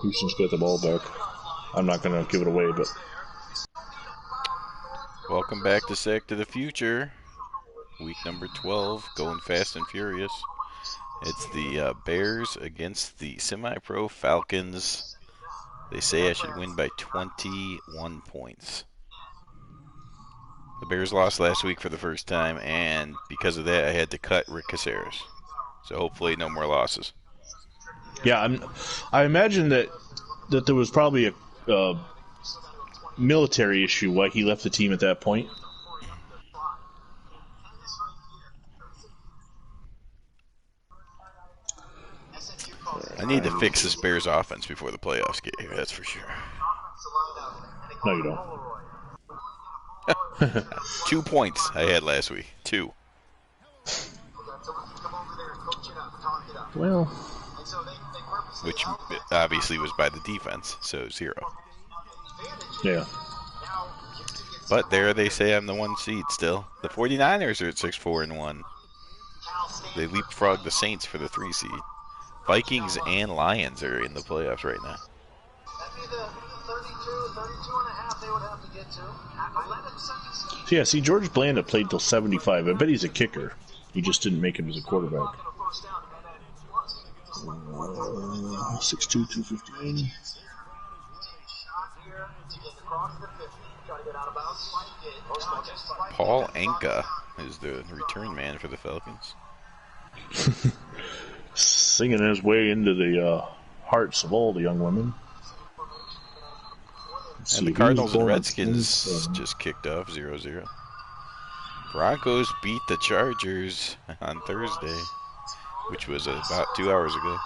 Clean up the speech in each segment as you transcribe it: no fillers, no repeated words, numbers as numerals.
Houston's got the ball back. I'm not going to give it away, but... Welcome back to Sack to the Future. Week number 12, going fast and furious. It's the Bears against the semi-pro Falcons. They say I should win by 21 points. The Bears lost last week for the first time, and because of that, I had to cut Rick Caceres. So hopefully no more losses. Yeah, I imagine that there was probably a military issue why he left the team at that point. I need to fix this Bears offense before the playoffs get here, that's for sure. No, you don't. 2 points I had last week. 2. Well... Which obviously was by the defense, so 0. Yeah. But there they say I'm the 1 seed still. The 49ers are at 6-4-1. They leapfrogged the Saints for the 3 seed. Vikings and Lions are in the playoffs right now. Yeah, see, George Blanda played till 75. I bet he's a kicker. He just didn't make it as a quarterback. 6'2", 215. Paul Anka is the return man for the Falcons. Singing his way into the hearts of all the young women. And the Cardinals and Redskins just kicked off 0-0. Broncos beat the Chargers on Thursday, which was about 2 hours ago.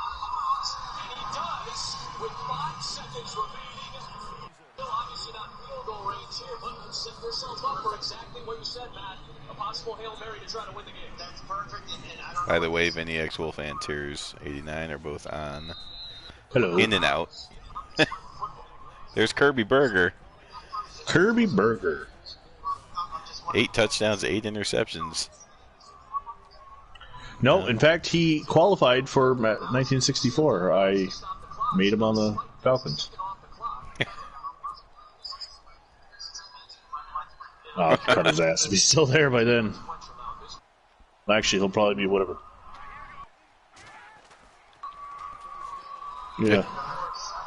By the way, Vinny X Wolf and Tears 89 are both on. Hello. In and out. There's Kirby Burger. Kirby Burger. 8 touchdowns, 8 interceptions. No, in fact, he qualified for 1964. I made him on the Falcons. Oh, cut his ass if he's still there by then. Actually, he'll probably be whatever. Yeah.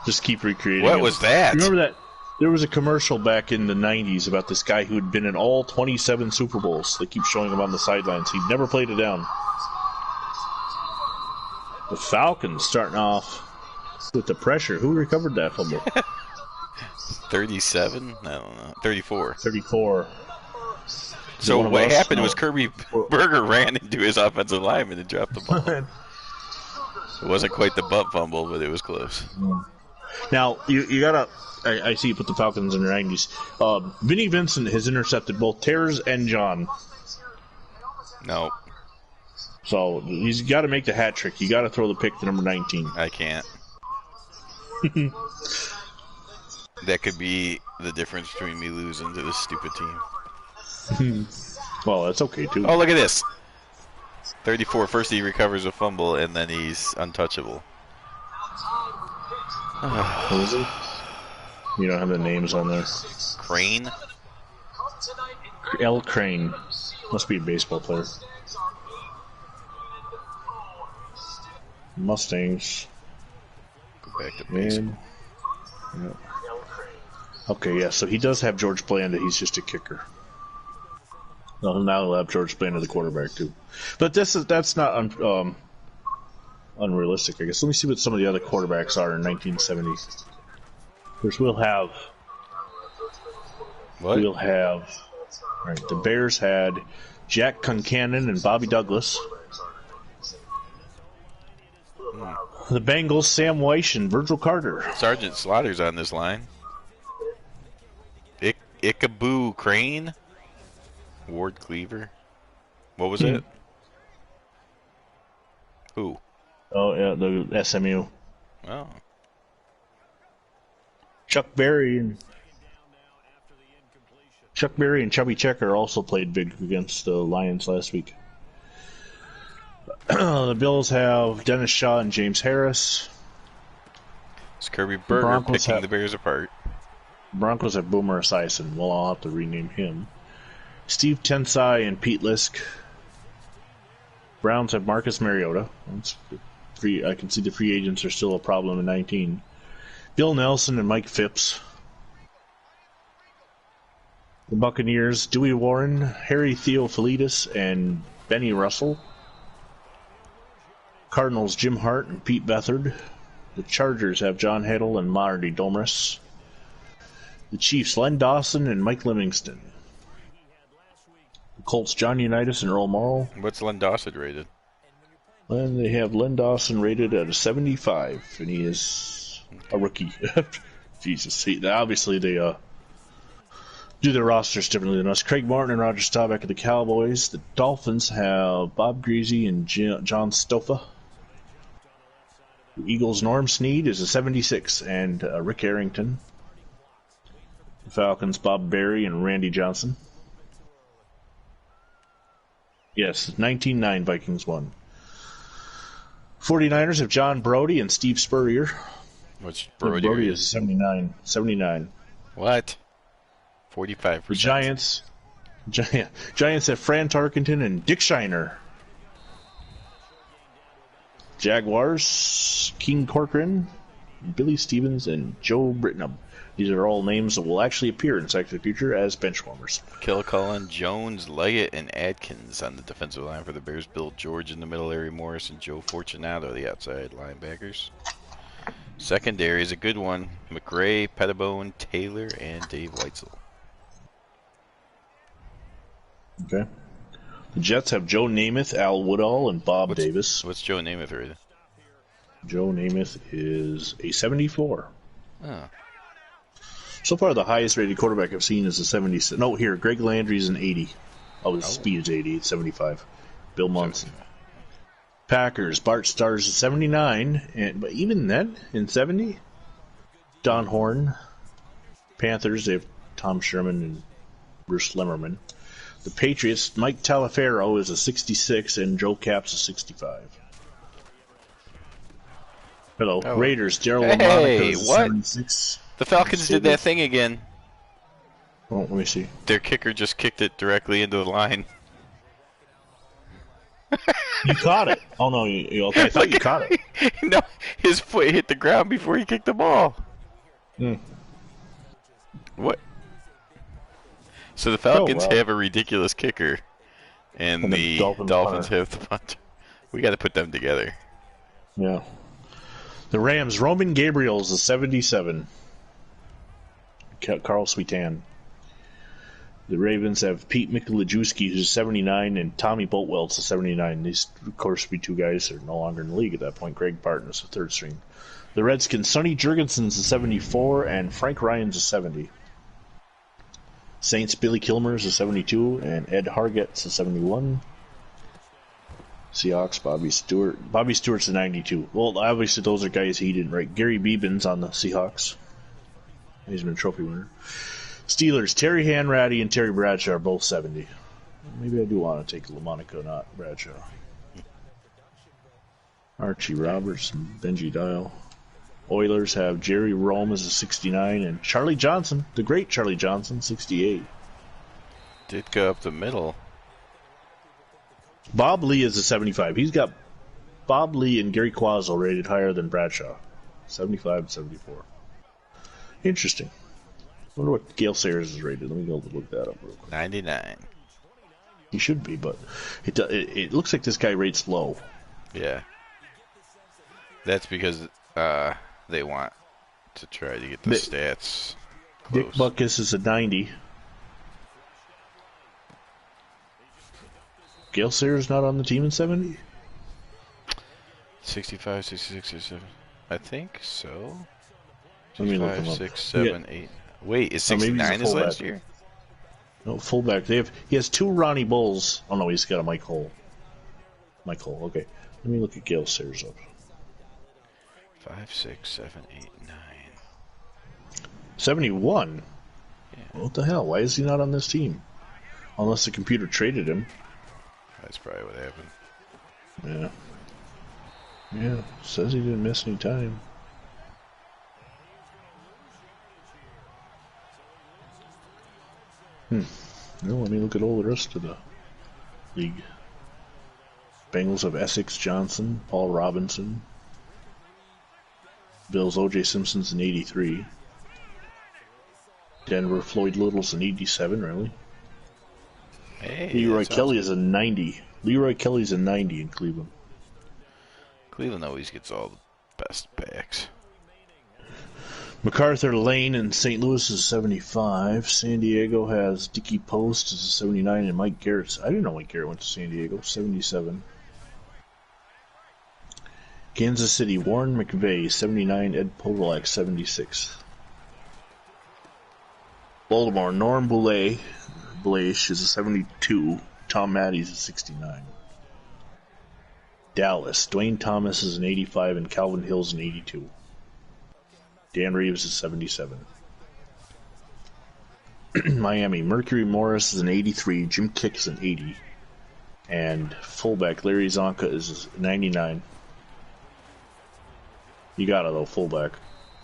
Just keep recreating What him. was that? Remember that? There was a commercial back in the 90s about this guy who had been in all 27 Super Bowls. They keep showing him on the sidelines. He'd never played it down. The Falcons starting off with the pressure. Who recovered that fumble? 37? I don't know. 34. 34. So what happened was Kirby Burger ran into his offensive lineman and dropped the ball. It wasn't quite the butt fumble, but it was close. Now, you gotta... I see you put the Falcons in the 90s. Vinnie Vincent has intercepted both Tears and John. No. So he's got to make the hat trick. You got to throw the pick to number 19. I can't. That could be the difference between me losing to this stupid team. Well, that's okay, too. Oh, look at this. 34. First he recovers a fumble, and then he's untouchable. What is it? You don't have the names on there. Crane? L. Crane. Must be a baseball player. Mustangs. Go back to baseball. Yeah. Okay, yeah, so he does have George Blanda. He's just a kicker. Well, now he'll have George Blanda, the quarterback, too. But that's not unrealistic, I guess. Let me see what some of the other quarterbacks are in 1970. Of course, we'll have... What? We'll have... Right, the Bears had Jack Concannon and Bobby Douglas. The Bengals, Sam Weish and Virgil Carter. Sergeant Slaughter's on this line. Ichaboo Crane? Ward Cleaver? What was it? Who? Oh, yeah, the SMU. Oh. Chuck Berry and Chubby Checker also played big against the Lions last week. The Bills have Dennis Shaw and James Harris. It's Kirby The Burger picking the Bears apart. Broncos have Boomer Esiason. Well, I'll have to rename him. Steve Tensai and Pete Lisk. Browns have Marcus Mariota. That's free. I can see the free agents are still a problem in 19. Bill Nelson and Mike Phipps. The Buccaneers, Dewey Warren, Harry Theophilidis, and Benny Russell. Cardinals, Jim Hart and Pete Bethard. The Chargers have John Heddle and Marty Domres. The Chiefs, Len Dawson and Mike Livingston. The Colts, John Unitas and Earl Morrow. What's Len Dawson rated? And they have Len Dawson rated at a 75, and he is a rookie. Jesus, obviously they do their rosters differently than us. Craig Martin and Roger Staubach of the Cowboys. The Dolphins have Bob Greasy and John Stofa. The Eagles, Norm Snead is a 76, and Rick Arrington. The Falcons, Bob Berry and Randy Johnson. Yes, 19-9 Vikings won. 49ers have John Brody and Steve Spurrier. What's Brody? Brody is 79. 79. What? 45%. The Giants have Fran Tarkenton and Dick Shiner. Jaguars, King Corcoran, Billy Stevens, and Joe Britnum. These are all names that will actually appear in Sector Future as benchwarmers. Kilcullen, Jones, Leggett, and Adkins on the defensive line for the Bears. Bill George in the middle, Larry Morris, and Joe Fortunato, the outside linebackers. Secondary is a good one. McRae, Pettibone, Taylor, and Dave Weitzel. Okay. The Jets have Joe Namath, Al Woodall, and Bob Davis. What's Joe Namath rated? Joe Namath is a 74. Oh. So far, the highest rated quarterback I've seen is a 70. No, here, Greg Landry's an 80. Oh, his speed is 80. It's 75. Bill Munson. Packers, Bart Starrs is 79. But even then, in 70, Don Horn. Panthers, they have Tom Sherman and Bruce Lemmerman. The Patriots, Mike Talaferro is a 66, and Joe Capps a 65. Hello. Oh. Raiders, Gerald Hey, LaMonica is a what? 76. The Falcons did that thing again. Oh, let me see. Their kicker just kicked it directly into the line. You caught it. Oh, no. Okay, I thought you caught it. No, his foot hit the ground before he kicked the ball. What? So the Falcons have a ridiculous kicker, and the Dolphins have the punter. We got to put them together. Yeah. The Rams, Roman Gabriel's a 77. Carl Sweetan. The Ravens have Pete Mikulajewski, who's 79, and Tommy Boatwell's a 79. These, of course, be two guys that are no longer in the league at that point. Greg Barton is the third string. The Redskins, Sonny Jurgensen's a 74, and Frank Ryan's a 70. Saints, Billy Kilmer's a 72, and Ed Hargett's a 71. Seahawks, Bobby Stewart. Bobby Stewart's a 92. Well, obviously those are guys he didn't write. Gary Beebens on the Seahawks. He's been a trophy winner. Steelers, Terry Hanratty and Terry Bradshaw are both 70. Maybe I do want to take LaMonica, not Bradshaw. Archie Roberts and Benji Dial. Oilers have Jerry Rome as a 69, and Charlie Johnson, the great Charlie Johnson, 68. Did go up the middle. Bob Lee is a 75. He's got Bob Lee and Gary Quazzo rated higher than Bradshaw. 75 and 74. Interesting. I wonder what Gale Sayers is rated. Let me go look that up real quick. 99. He should be, but it looks like this guy rates low. Yeah. That's because they want to try to get the stats close. Dick Butkus is a 90. Gale Sayers not on the team in 70? 65, 66, 67. I think so. Let me look him 5, up. 6, 7, 8. Wait, is 69 his last year? No, fullback. He has two Ronnie Bulls. Oh, no, he's got a Mike Hole. Mike Hole, okay. Let me look at Gale Sayers up. 5, 6, 7, 8, 9. 71? Yeah. What the hell? Why is he not on this team? Unless the computer traded him. That's probably what happened. Yeah. Yeah, says he didn't miss any time. No, let me look at all the rest of the league. Bengals have Essex Johnson, Paul Robinson. Bills O.J. Simpson's in 83. Denver Floyd Little's in 87, really. Hey, Leroy Kelly is a 90. Leroy Kelly's a 90 in Cleveland. Cleveland always gets all the best backs. MacArthur Lane in St. Louis is 75. San Diego has Dickie Post is a 79, and Mike Garrett's. I didn't know Mike Garrett went to San Diego, 77. Kansas City, Warren McVay, 79. Ed Podolak, 76. Baltimore, Norm Boulay is a 72. Tom Matty's a 69. Dallas, Dwayne Thomas is an 85, and Calvin Hill's an 82. Dan Reeves is 77. Miami, Mercury Morris is an 83. Jim Kick is an 80. And fullback Larry Zonka is 99. You gotta, though, fullback.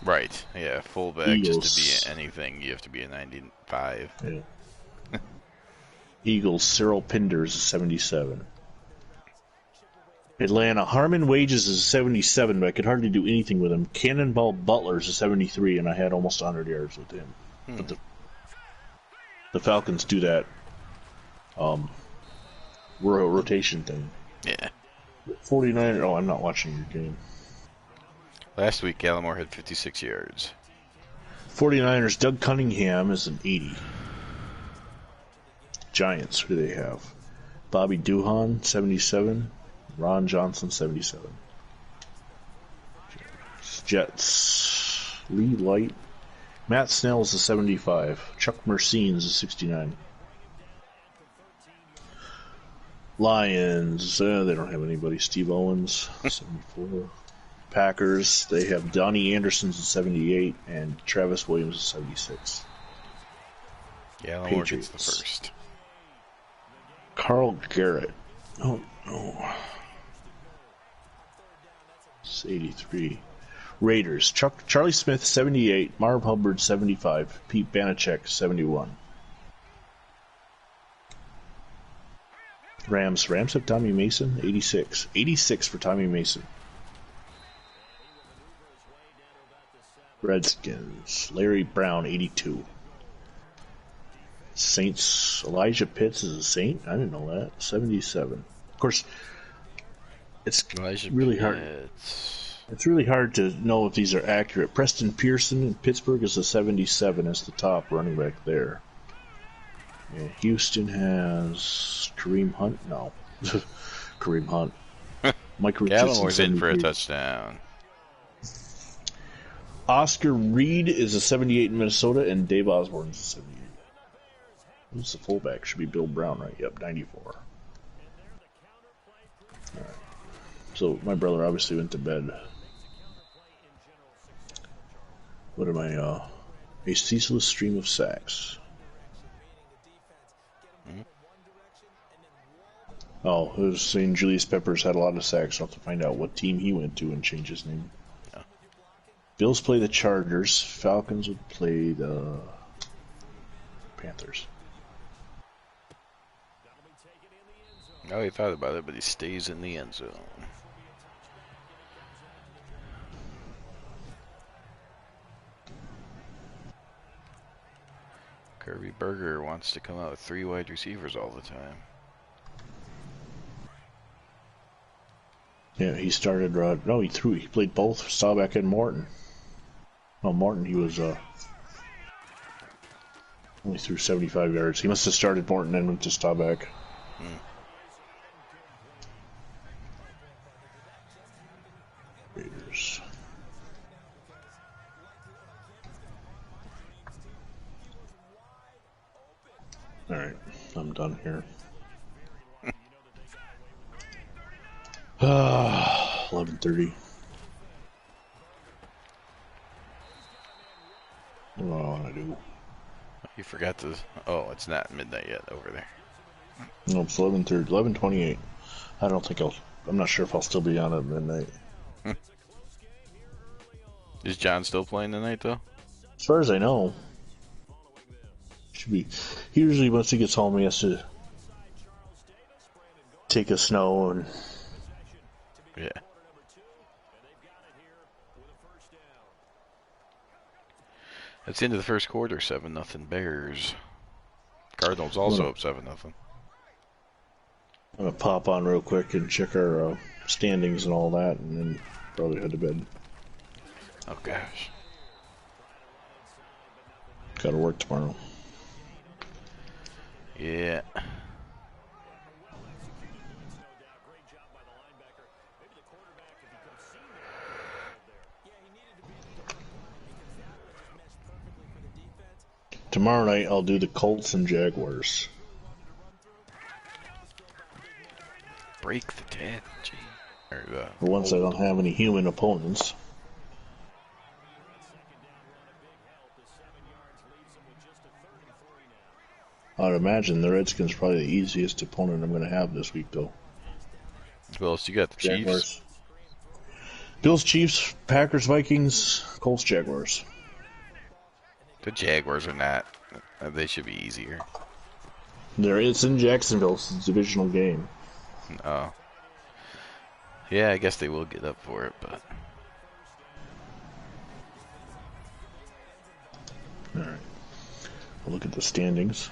Right, yeah, fullback, Eagles. just to be anything, you have to be a 95. Yeah. Eagles, Cyril Pinders is 77. Atlanta, Harmon Wages is 77, but I could hardly do anything with him. Cannonball Butler's a 73, and I had almost 100 yards with him. But the Falcons do that rotation thing. Yeah. 49. Oh, I'm not watching your game. Last week, Gallimore had 56 yards. 49ers, Doug Cunningham is an 80. Giants, who do they have? Bobby Duhan, 77. Ron Johnson, 77. Jets, Lee Light. Matt Snell's a 75. Chuck Mercene's a 69. Lions, they don't have anybody. Steve Owens, 74. Packers, they have Donnie Anderson's a 78 and Travis Williams is 76. Gallimore gets the first. Carl Garrett. Oh, no. It's 83. Raiders, Charlie Smith, 78. Marv Hubbard, 75. Pete Banachek, 71. Rams have Tommy Mason, 86. 86 for Tommy Mason. Redskins, Larry Brown, 82. Saints, Elijah Pitts is a Saint? I didn't know that. 77. Of course, it's really hard. It's really hard to know if these are accurate. Preston Pearson in Pittsburgh is a 77 as the top running back there. Yeah, Houston has Kareem Hunt. No. Kareem Hunt. Mike Richardson. Gallimore's in for a touchdown. Oscar Reed is a 78 in Minnesota, and Dave Osborne's a 78. Who's the fullback? Should be Bill Brown, right? Yep, 94. All right. So my brother obviously went to bed. What am I? A ceaseless stream of sacks. Oh, I was saying Julius Peppers had a lot of sacks. I'll have to find out what team he went to and change his name. Yeah. Bills play the Chargers. Falcons would play the Panthers. Oh, he thought about it, but he stays in the end zone. Kirby Berger wants to come out with 3 wide receivers all the time. Yeah, he started. No, he threw. He played both Staubach and Morton. No, Morton. He was only threw 75 yards. He must have started Morton and went to Staubach. Raiders. All right, I'm done here. 11:30. What do I want to do? You forgot to... Oh, it's not midnight yet over there. No, it's 11:30. 11:28. I don't think I'll... I'm not sure if I'll still be on at midnight. Is John still playing tonight, though? As far as I know. Should be. Usually, once he gets home, he has to take a snow and. Yeah. That's the end of the first quarter. 7-0 Bears. Cardinals also up 7-0. I'm gonna pop on real quick and check our standings and all that, and then probably head to bed. Oh gosh. Gotta work tomorrow. Yeah. Tomorrow night I'll do the Colts and Jaguars. Break the 10. Gee. For once I don't have any human opponents. I'd imagine the Redskins are probably the easiest opponent I'm going to have this week, though. Who else you got? The Jaguars. Chiefs? Bills, Chiefs, Packers, Vikings, Colts, Jaguars. The Jaguars are not. They should be easier. It's in Jacksonville. It's a divisional game. Oh. Yeah, I guess they will get up for it, but... Alright. We'll look at the standings.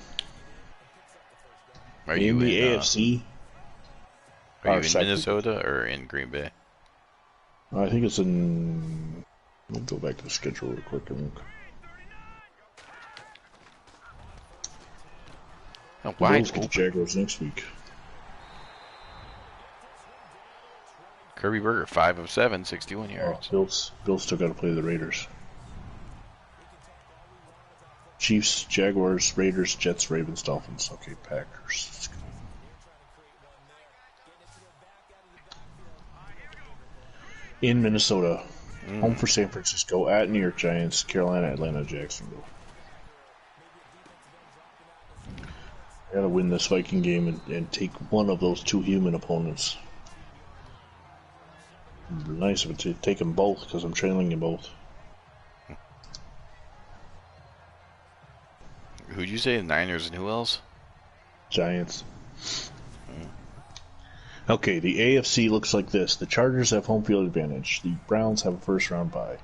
Are you in the in, AFC? Are you in Minnesota or in Green Bay? I think it's in... We'll go back to the schedule real quick and look. Oh, why? Bills get the Jaguars next week. Kirby Burger, 5 of 7, 61 yards. Bills still got to play the Raiders. Chiefs, Jaguars, Raiders, Jets, Ravens, Dolphins. Okay, Packers. In Minnesota. Home for San Francisco. At New York Giants. Carolina, Atlanta, Jacksonville. I gotta win this Viking game and take one of those two human opponents. It'd be nice if I take them both, because I'm trailing in both. Who'd you say? The Niners and who else? Giants. Okay, the AFC looks like this. The Chargers have home field advantage. The Browns have a first round bye.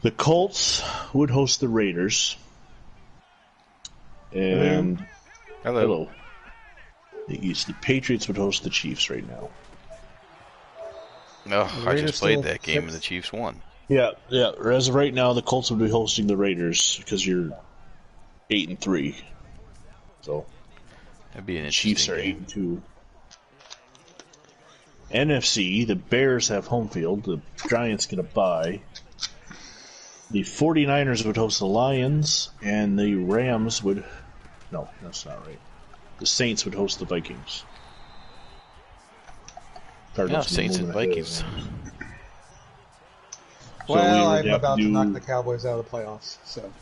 The Colts would host the Raiders. And hello. The Patriots would host the Chiefs right now. No, I just played that game and the Chiefs won. Yeah. As of right now, the Colts would be hosting the Raiders because you're 8-3. So that'd be an Chiefs are game. 8-2. NFC, the Bears have home field. The Giants get a bye. The 49ers would host the Lions, and the Rams would... No, that's not right. The Saints would host the Vikings. Cardinals Saints and Vikings. Well, I'm about to knock the Cowboys out of the playoffs, so...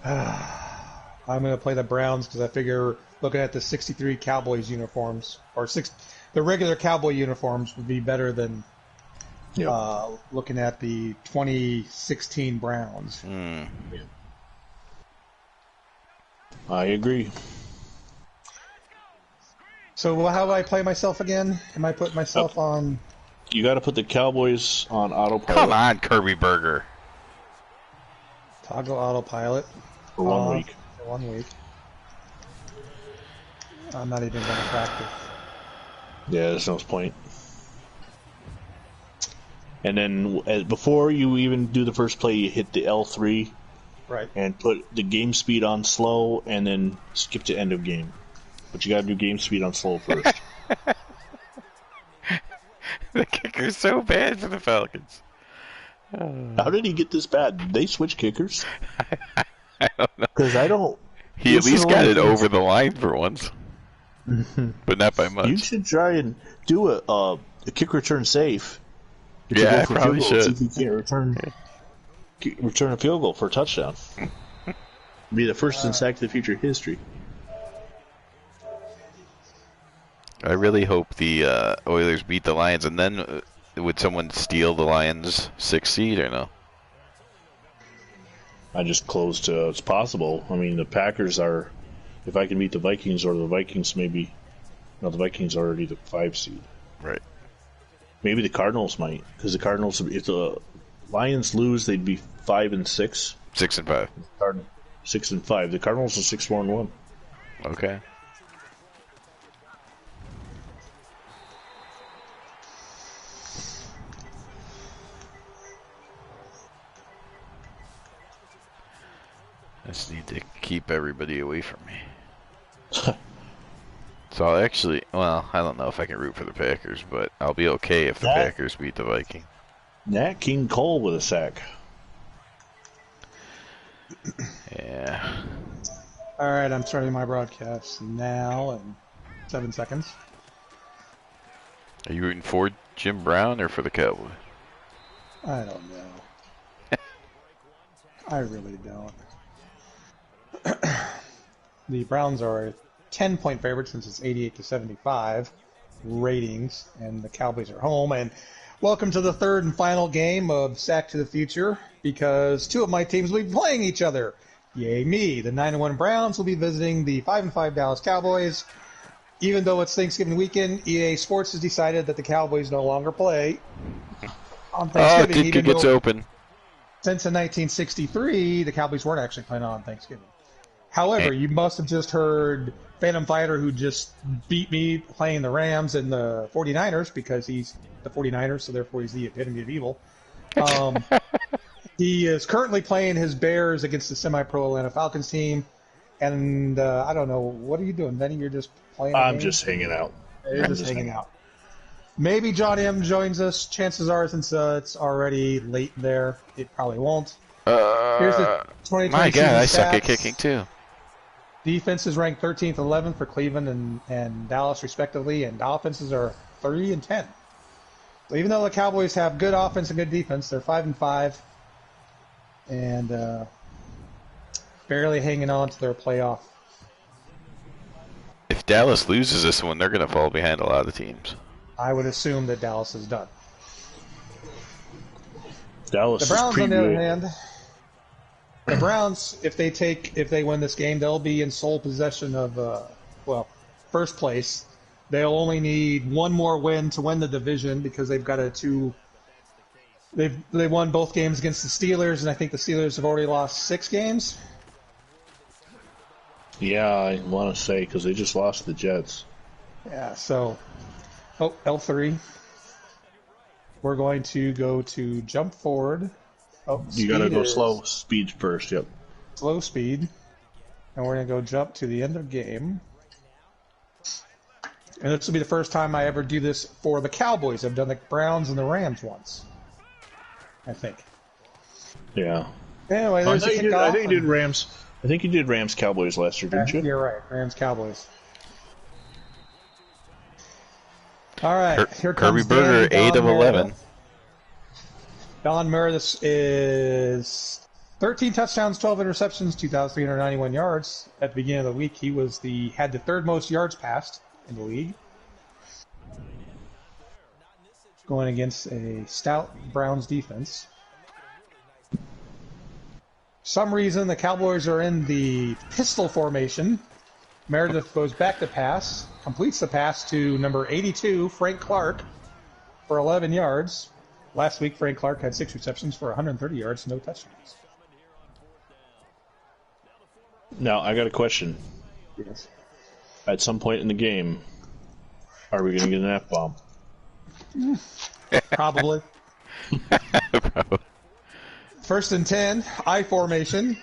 I'm going to play the Browns because I figure looking at the 63 Cowboys uniforms, or the regular Cowboy uniforms would be better than looking at the 2016 Browns. I agree. So how do I play myself again? Am I putting myself on... You got to put the Cowboys on autopilot. Come on, Kirby Burger. Toggle autopilot. For 1 week. For 1 week. I'm not even going to practice. Yeah, there's no point. And then before you even do the first play, you hit the L3. Right. And put the game speed on slow, and then skip to end of game. But you got to do game speed on slow first. The kicker's so bad for the Falcons. How did he get this bad? Did they switch kickers? I don't know. Because I don't... He at least got it over the line for once. But not by much. You should try and do a kick return safe. Yeah, I probably should. See if you can't return a field goal for a touchdown. Be the first in Sack to the Future history. I really hope the Oilers beat the Lions, and then would someone steal the Lions' 6th seed or no? I just closed to it's possible. I mean, the Packers are. If I can beat the Vikings, or the Vikings maybe. No, the Vikings are already the 5 seed. Right. Maybe the Cardinals might, because the Cardinals, if the Lions lose, they'd be 5-6. 6-5. 6-5. The Cardinals are 6-4-1. Okay. I just need to keep everybody away from me. So I'll actually, well, I don't know if I can root for the Packers, but I'll be okay if the Packers beat the Vikings. Nat King Cole with a sack. Yeah. All right, I'm starting my broadcast now in 7 seconds. Are you rooting for Jim Brown or for the Cowboys? I don't know. I really don't. The Browns are a 10-point favorite since it's 88-75 ratings, and the Cowboys are home. And welcome to the third and final game of Sack to the Future, because two of my teams will be playing each other. Yay me! The 9-1 Browns will be visiting the 5-5 Dallas Cowboys. Even though it's Thanksgiving weekend, EA Sports has decided that the Cowboys no longer play on Thanksgiving. Oh, it gets open. Since in 1963, the Cowboys weren't actually playing on Thanksgiving. However, you must have just heard Phantom Fighter, who just beat me playing the Rams and the 49ers, because he's the 49ers, so therefore he's the epitome of evil. He is currently playing his Bears against the semi-pro Atlanta Falcons team. And I don't know, what are you doing, Benny? You're just playing I'm just hanging out. You're just hanging out. Maybe John M. joins us. Chances are, since it's already late there, it probably won't. Here's the 2020 my God, I stats. suck at kicking too. Defense is ranked 13th, 11th for Cleveland and Dallas, respectively, and offenses are 3 and 10. So even though the Cowboys have good offense and good defense, they're 5-5, and barely hanging on to their playoff. If Dallas loses this one, they're going to fall behind a lot of teams. I would assume that Dallas is done. Dallas the Browns, is on the good. other hand, the Browns, if they win this game, they'll be in sole possession of, first place. They'll only need one more win to win the division, because they've got they won both games against the Steelers, and I think the Steelers have already lost 6 games. Yeah, I want to say, because they just lost the Jets. Yeah, so, L3. We're going to go to jump forward. You got to go slow. Speed first, yep. Slow speed. And we're going to go jump to the end of game. And this will be the first time I ever do this for the Cowboys. I've done the Browns and the Rams once, I think. Yeah. Anyway, there's the kickoff. I think you did Rams. I think you did Rams Cowboys last year, didn't you? You're right. Rams Cowboys. All right. Here comes Kirby Berger, 8 of 11. Don Meredith is 13 touchdowns, 12 interceptions, 2,391 yards. At the beginning of the week, he had the third most yards passed in the league. Going against a stout Browns defense. For some reason, the Cowboys are in the pistol formation. Meredith goes back to pass, completes the pass to number 82, Frank Clark, for 11 yards. Last week, Frank Clark had 6 receptions for 130 yards, no touchdowns. Now, I got a question. Yes. At some point in the game, are we going to get an F-bomb? Probably. First and 10, I formation.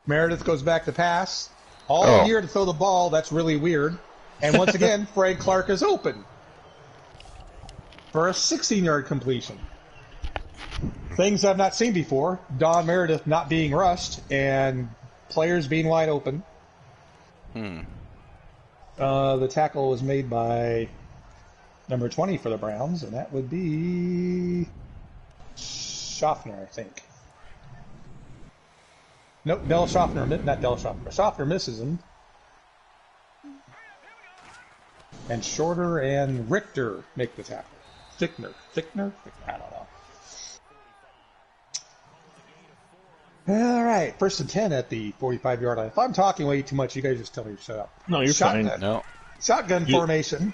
Meredith goes back to pass. All year to throw the ball. That's really weird. And once again, Frank Clark is open for a 16-yard completion. Things I've not seen before. Don Meredith not being rushed and players being wide open. The tackle was made by number 20 for the Browns, and that would be Schaffner, I think. Nope, Del Schaffner, not Del Schaffner. Schaffner misses him. And Shorter and Richter make the tackle. Fickner? I don't know. All right, 1st and 10 at the 45-yard line. If I'm talking way too much, you guys just tell me to shut up. No, you're Shotgun. fine. No. Shotgun formation.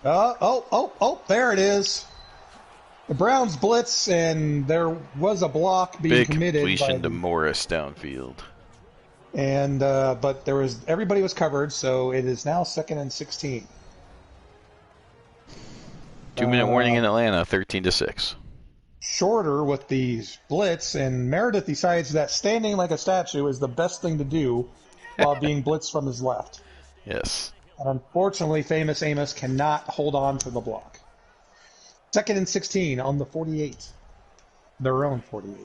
There it is. The Browns blitz, and there was a block being Big committed. completion to Morris downfield. And but everybody was covered, so it is now 2nd and 16. 2-minute warning in Atlanta, 13-6. Shorter with the blitz, and Meredith decides that standing like a statue is the best thing to do while being blitzed from his left. Yes. And unfortunately, Famous Amos cannot hold on to the block. 2nd and 16 on the 48. Their own 48.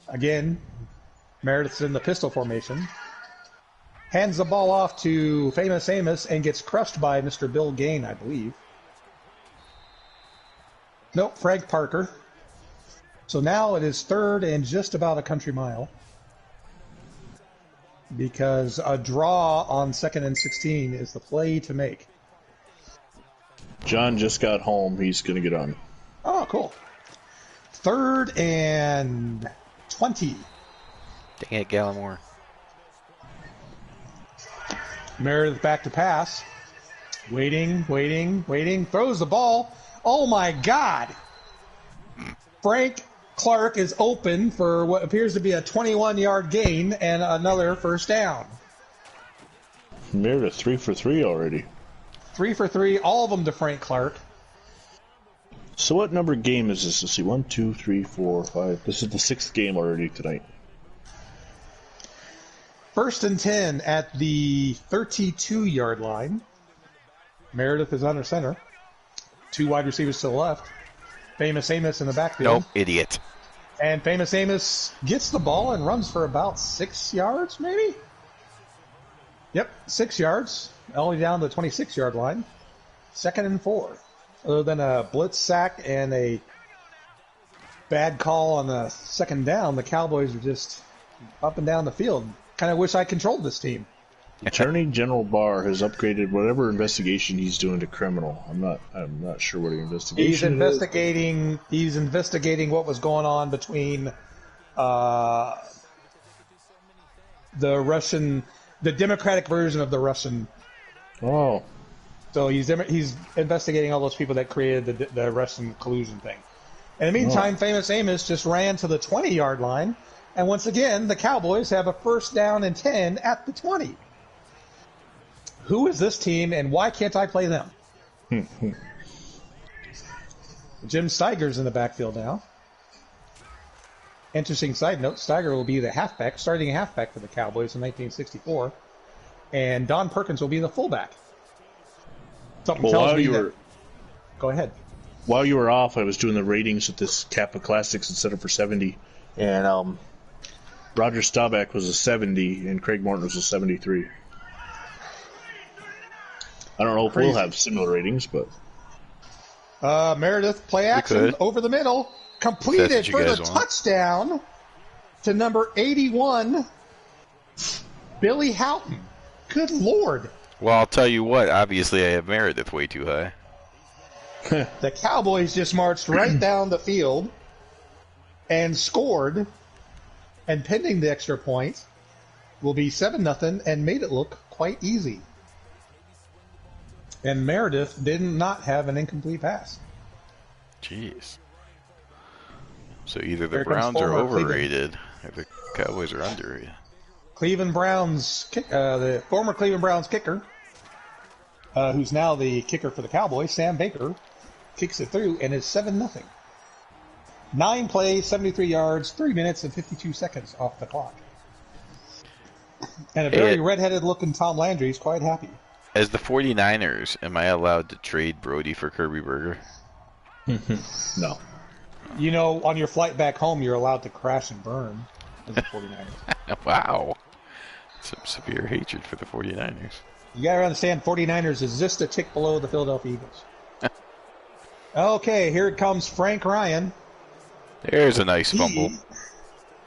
Again, Meredith's in the pistol formation. Hands the ball off to Famous Amos and gets crushed by Mr. Bill Gain, I believe. Nope, Frank Parker. So now it is 3rd and just about a country mile. Because a draw on 2nd and 16 is the play to make. John just got home. He's going to get on. Oh, cool. 3rd and 20. Dang it, Gallimore. Meredith back to pass. Waiting. Throws the ball. Oh, my God. Frank Clark is open for what appears to be a 21-yard gain and another first down. Meredith 3 for 3 already. 3 for 3, all of them to Frank Clark. So what number game is this? Let's see, 1, 2, 3, 4, 5. This is the 6th game already tonight. 1st and 10 at the 32-yard line. Meredith is under center. 2 wide receivers to the left. Famous Amos in the backfield. Nope, idiot. And Famous Amos gets the ball and runs for about 6 yards, maybe? Yep, 6 yards. Only down the 26-yard line. 2nd and 4. Other than a blitz sack and a bad call on the 2nd down, the Cowboys are just up and down the field. Kind of wish I controlled this team. Attorney General Barr has upgraded whatever investigation he's doing to criminal. I'm not sure what the investigation is. He's investigating what was going on between the Democratic version of the Russian. Oh. So he's investigating all those people that created the Russian collusion thing. In the meantime, Famous Amos just ran to the 20-yard line, and once again, the Cowboys have a 1st down and 10 at the 20. Who is this team, and why can't I play them? Jim Steiger's in the backfield now. Interesting side note, Steiger will be the starting halfback for the Cowboys in 1964, and Don Perkins will be the fullback. Something tells me that... Go ahead. While you were off, I was doing the ratings with this Kappa Classics and set up for 70, and Roger Staubach was a 70, and Craig Morton was a 73. I don't know if we'll have similar ratings, but... Meredith, play action, over the middle, completed for the touchdown to number 81, Billy Houghton. Good Lord. Well, I'll tell you what, obviously I have Meredith way too high. The Cowboys just marched right down the field and scored, and pending the extra point will be 7-0 and made it look quite easy. And Meredith did not have an incomplete pass. Jeez. So either the Browns are overrated or the Cowboys are underrated. The former Cleveland Browns kicker, who's now the kicker for the Cowboys, Sam Baker, kicks it through and is 7-0. 9 plays, 73 yards, 3 minutes and 52 seconds off the clock. And a very redheaded looking Tom Landry is quite happy. As the 49ers, am I allowed to trade Brody for Kirby Burger? No. You know, on your flight back home, you're allowed to crash and burn as the 49ers. Wow. Some severe hatred for the 49ers. You got to understand, 49ers is just a tick below the Philadelphia Eagles. Okay, here it comes Frank Ryan. There's a nice fumble.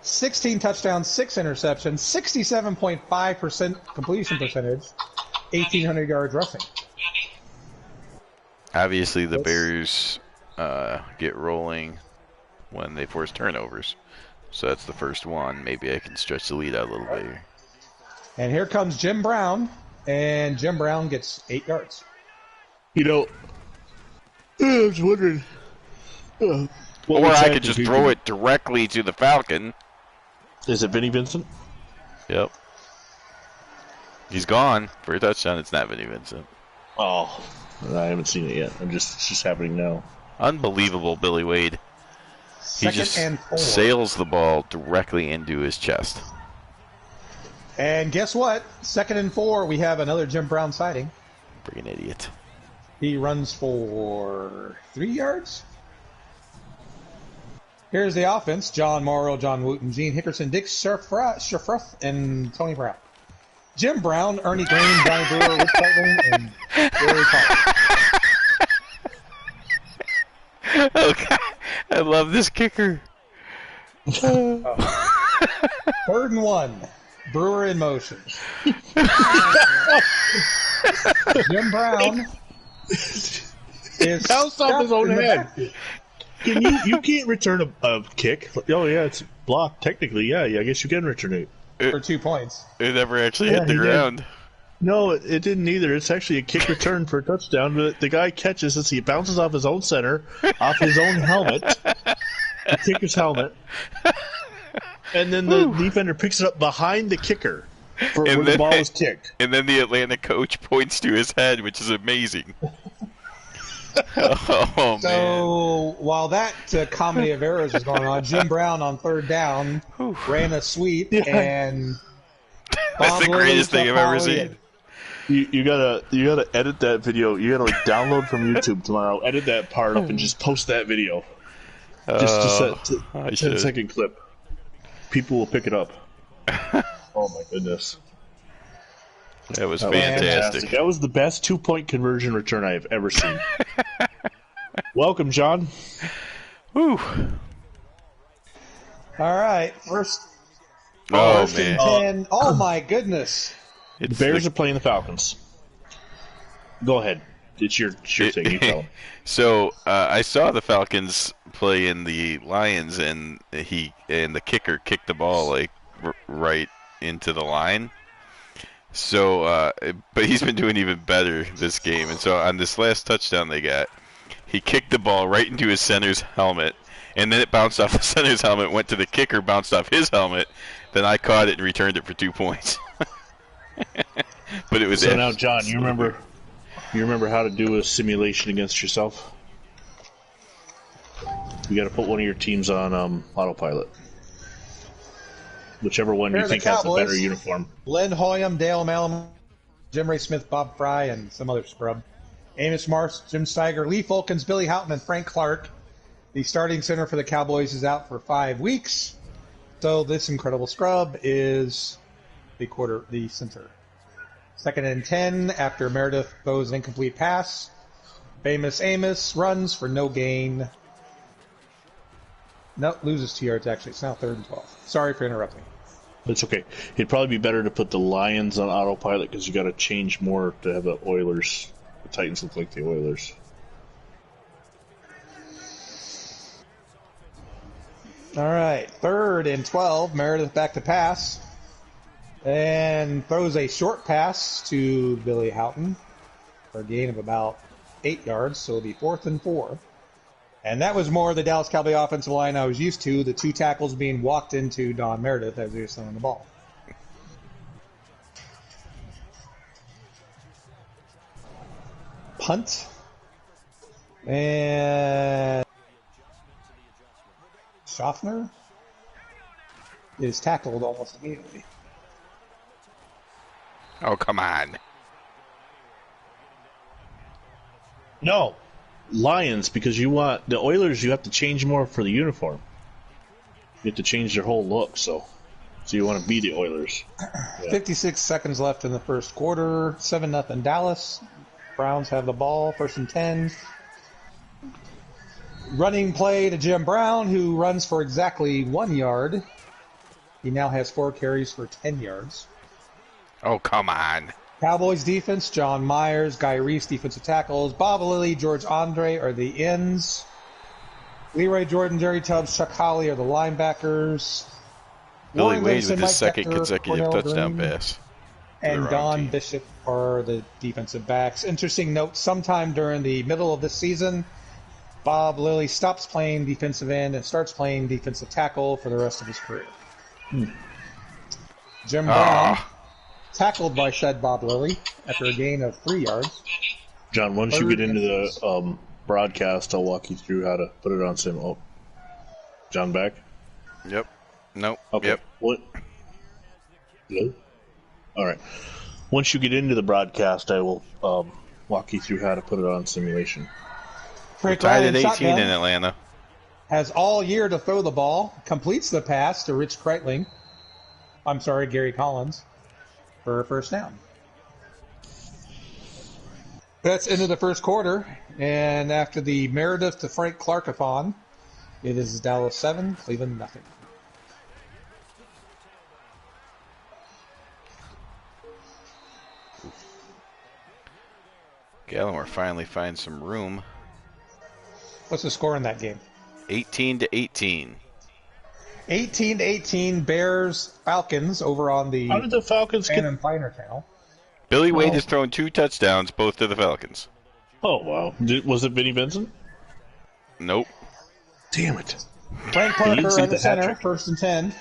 16 touchdowns, 6 interceptions, 67.5% completion percentage, 1,800 yards rushing. Obviously, the Bears get rolling. when they force turnovers. So that's the first one. Maybe I can stretch the lead out a little bit here. And here comes Jim Brown, and Jim Brown gets 8 yards. You know, I was wondering. Or I could just throw it directly to the Falcon. Is it Vinnie Vincent? Yep. He's gone for a touchdown. It's not Vinnie Vincent. Oh, I haven't seen it yet. It's just happening now. Unbelievable, Billy Wade. He just sails the ball directly into his chest. And guess what? 2nd and 4, we have another Jim Brown sighting. Freaking idiot. He runs for 3 yards. Here's the offense. John Morrow, John Wooten, Gene Hickerson, Dick Scherfruth, and Tony Brown. Jim Brown, Ernie Green, Johnny Brewer, Rich Butler, and Gary Paul. Oh, God. I love this kicker. 3rd and 1. Brewer in motion. Jim Brown is bounced off his own head. You can't return a kick. Oh yeah, it's blocked. Technically, yeah. I guess you can return it for 2 points. It never actually hit the ground. Did. No, it didn't either. It's actually a kick return for a touchdown. But the guy catches it. He bounces off his own center, off his own helmet, the kicker's helmet, and then the defender picks it up behind the kicker for where the ball was kicked. And then the Atlanta coach points to his head, which is amazing. Oh, so man. While that comedy of errors was going on, Jim Brown on 3rd down ran a sweep, and that's the greatest thing I've ever seen. You gotta edit that video. You gotta download from YouTube tomorrow. Edit that part up and just post that video. Just that 10-second clip. People will pick it up. Oh my goodness. That was fantastic. That was the best 2-point conversion return I have ever seen. Welcome, John. Woo. All right, first man. and 10. Oh my goodness. The Bears are playing the Falcons. Go ahead. It's your thing. You tell. So I saw the Falcons play in the Lions, and the kicker kicked the ball like right into the line. So, but he's been doing even better this game. And so on this last touchdown they got, he kicked the ball right into his center's helmet, and then it bounced off the center's helmet, went to the kicker, bounced off his helmet. Then I caught it and returned it for 2 points. But it was so now, John, you remember how to do a simulation against yourself? You got to put one of your teams on autopilot. Whichever one you think has the better uniform. Len Hoyam, Dale Malum, Jim Ray Smith, Bob Fry, and some other scrub. Amos Marsh, Jim Steiger, Lee Fulkins, Billy Houghton, and Frank Clark. The starting center for the Cowboys is out for 5 weeks. So this incredible scrub is the center. 2nd and 10 after Meredith throws an incomplete pass. Famous Amos runs for no gain. No, loses 2 yards actually. It's now 3rd and 12. Sorry for interrupting. It's okay. It'd probably be better to put the Lions on autopilot because you got to change more to have the Oilers. The Titans look like the Oilers. All right, 3rd and 12. Meredith back to pass. And throws a short pass to Billy Houghton for a gain of about 8 yards, so it'll be 4th and 4. And that was more the Dallas Cowboy offensive line I was used to, the 2 tackles being walked into Don Meredith as he was throwing the ball. Punt. And Schaffner is tackled almost immediately. Oh, come on. No. Lions, because you want the Oilers, you have to change more for the uniform. You have to change their whole look, so you want to be the Oilers. Yeah. 56 seconds left in the first quarter. 7-0 Dallas. Browns have the ball. 1st and 10. Running play to Jim Brown, who runs for exactly 1 yard. He now has 4 carries for 10 yards. Oh, come on. Cowboys defense, John Myers, Guy Reese, defensive tackles, Bob Lilly, George Andre are the ends. Leroy Jordan, Jerry Tubbs, Chuck Hawley are the linebackers. Billy Warren Wade Vincent, with his Mike second Decter, consecutive Cornell touchdown Green, pass. and wrong Don team. Bishop are the defensive backs. Interesting note, sometime during the middle of this season, Bob Lilly stops playing defensive end and starts playing defensive tackle for the rest of his career. Jim Brown, tackled by said Bob Lilly after a gain of 3 yards. John, once you get into the broadcast, I'll walk you through how to put it on sim. Oh, John back? Yep. Nope. Okay. Yep. What? Hello? All right. Once you get into the broadcast, I will walk you through how to put it on simulation. Frank Tied Ryan, at 18 shotgun, in Atlanta. has all year to throw the ball, completes the pass to Rich Kreitling. I'm sorry, Gary Collins, for a first down. That's into the first quarter, and after the Meredith to Frank Clark-a-thon, it is Dallas 7, Cleveland nothing. Gallimore finally finds some room. What's the score in that game? 18-18. 18-18, Bears Falcons over on the How did the Falcons Fan get... and Finer channel. Billy Wade Well- has thrown 2 touchdowns, both to the Falcons. Oh, wow. Was it Vinnie Vincent? Nope. Damn it. Frank He needs Parker to at get the the hat center, trick. 1st and 10.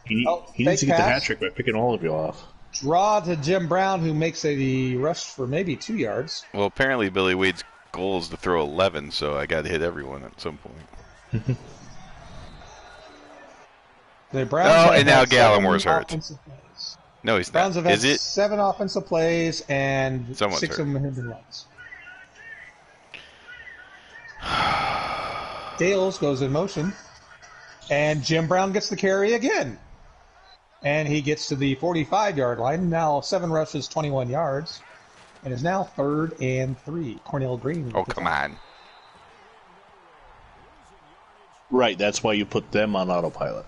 He fake needs to get the pass. hat trick by picking all of you off. Draw to Jim Brown, who makes a rush for maybe 2 yards. Well, apparently Billy Wade's goal is to throw 11, so I got to hit everyone at some point. The Browns And now have had Gallimore's 7 hurt. offensive plays. No, he's Browns not. have had Is it? 7 offensive plays and Someone's 6 hurt. of them have been runs. Dales goes in motion, and Jim Brown gets the carry again. And he gets to the 45-yard line. Now 7 rushes, 21 yards, and is now 3rd and 3. Cornell Green. Oh, come on. Right, that's why you put them on autopilot.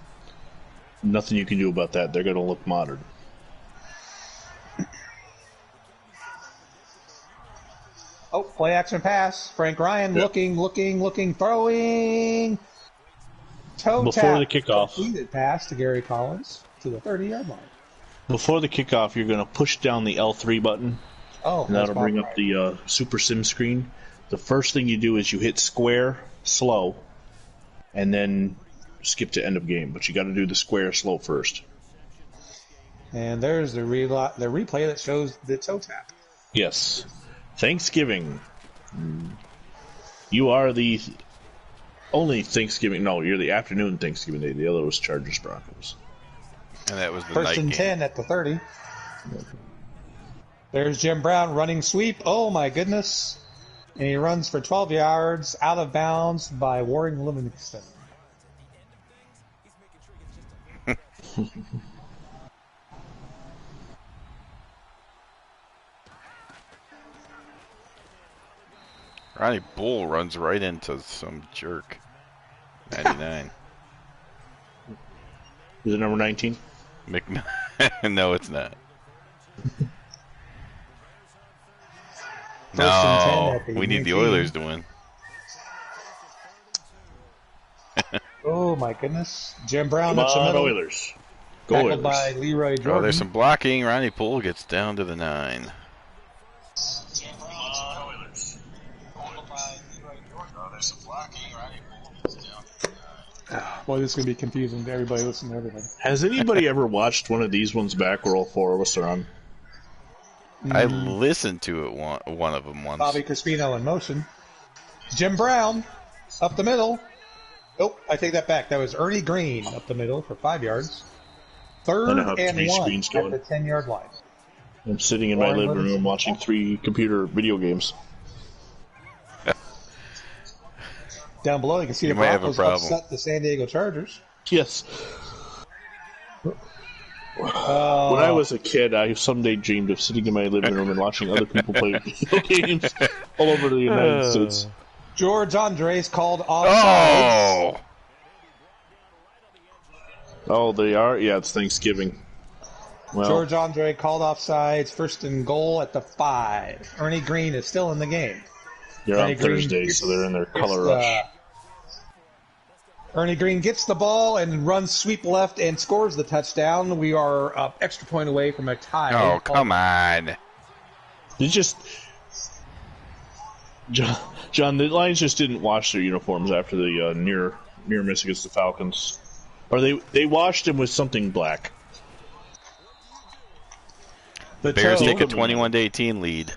Nothing you can do about that. They're going to look modern. Oh, play action pass. Frank Ryan looking, throwing. Toe Before tap. the kickoff. Completed pass to Gary Collins to the 30-yard line. Before the kickoff, you're going to push down the L3 button, Oh, and that'll bring up the Super Sim screen. The first thing you do is you hit square, slow, and then skip to end of game. But you got to do the square, slow first. And there's the replay that shows the toe tap. Yes. Thanksgiving. You are the only Thanksgiving. No, you're the afternoon Thanksgiving Day. The other was Chargers Broncos. And that was the 1st night and game. 10 at the 30. There's Jim Brown running sweep. Oh, my goodness. And he runs for 12 yards out of bounds by Warren Livingston. Ronnie Bull runs right into some jerk. 99. Is it number 19? No, it's not. and 10 No, at the we need the 19. Oilers to win. Oh, my goodness. Jim Brown Come up the on, middle. Oilers. Go Tackled Oilers. by Leroy Jordan. Oh, there's some blocking. Ronnie Poole gets down to the 9. Boy, this is going to be confusing to everybody listening to everything. Has anybody ever watched one of these ones back where all 4 of us are on? I listened to it one of them once. Bobby Crispino in motion. Jim Brown up the middle. Oh, I take that back. That was Ernie Green up the middle for 5 yards. I know 3rd how and 3 1 screens at going. the 10-yard line. I'm sitting in my Warren living room Livingston. watching 3 computer video games. Down below, you can see You the might have a Broncos problem. upset the San Diego Chargers. Yes. When I was a kid, I someday dreamed of sitting in my living room and watching other people play video games all over the United States. George Andres called offsides. Oh! Oh, they are? Yeah, it's Thanksgiving. Well, George Andre called offsides. 1st and goal at the 5. Ernie Green is still in the game. they're on Ernie Green Thursday, so they're in their color rush. Ernie Green gets the ball and runs sweep left and scores the touchdown. We are up extra point away from a tie. Oh, come on. John, the Lions just didn't wash their uniforms after the near miss against the Falcons. Or they washed them with something black. The Bears take a 21-18 lead.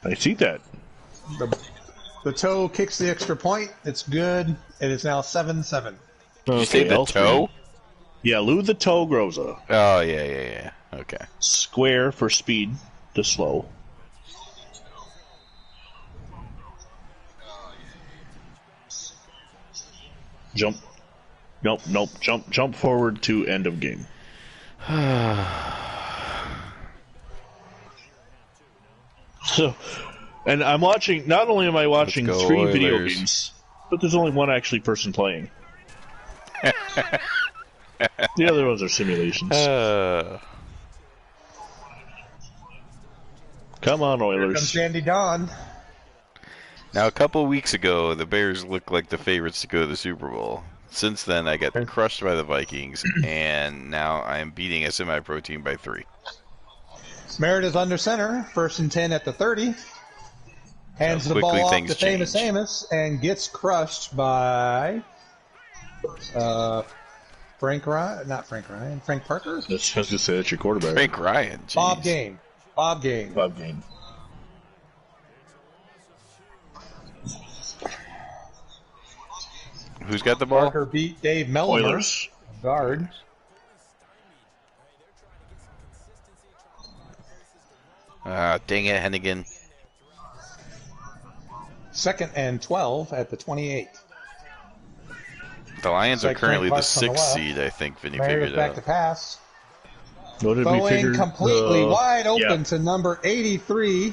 I see that. The toe kicks the extra point. It's good. It is now 7-7. Did you say the toe? Yeah, Lou the Toe Groza. Oh, yeah. Okay. Square for speed to slow. Jump. Nope. Jump forward to end of game. So, and I'm watching. Not only am I watching 3 video games, but there's only one actually person playing. The other ones are simulations. Come on, Oilers. Here comes Sandy Don. Now, a couple of weeks ago, the Bears looked like the favorites to go to the Super Bowl. Since then, I got crushed by the Vikings, and now I am beating a semi-pro team by 3. Meredith under center, 1st and 10 at the 30. Hands the ball off to Famous Amos and gets crushed by Frank Parker? That's just to say that's your quarterback. Frank Ryan. Geez. Bob Gain. Who's got the ball? Parker beat Dave Mellimer. Oilers. Guard. Dang it, Hennigan. 2nd and 12 at the 28. The Lions are currently the 6th seed, I think, Vinny figured it back out. to pass. Throwing completely wide open to number 83,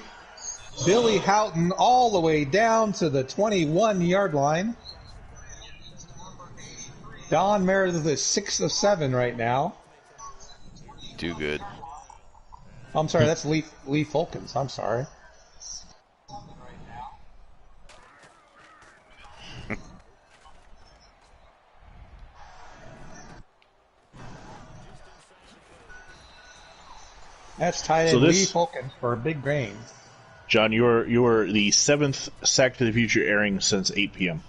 Billy Houghton, all the way down to the 21-yard line. Don Meredith is 6 of 7 right now. Too good. I'm sorry, that's Lee Fulkins. I'm sorry. That's tight end Lee Fulkins for a big gain. John, you are the 7th Sack to the Future airing since 8 p.m.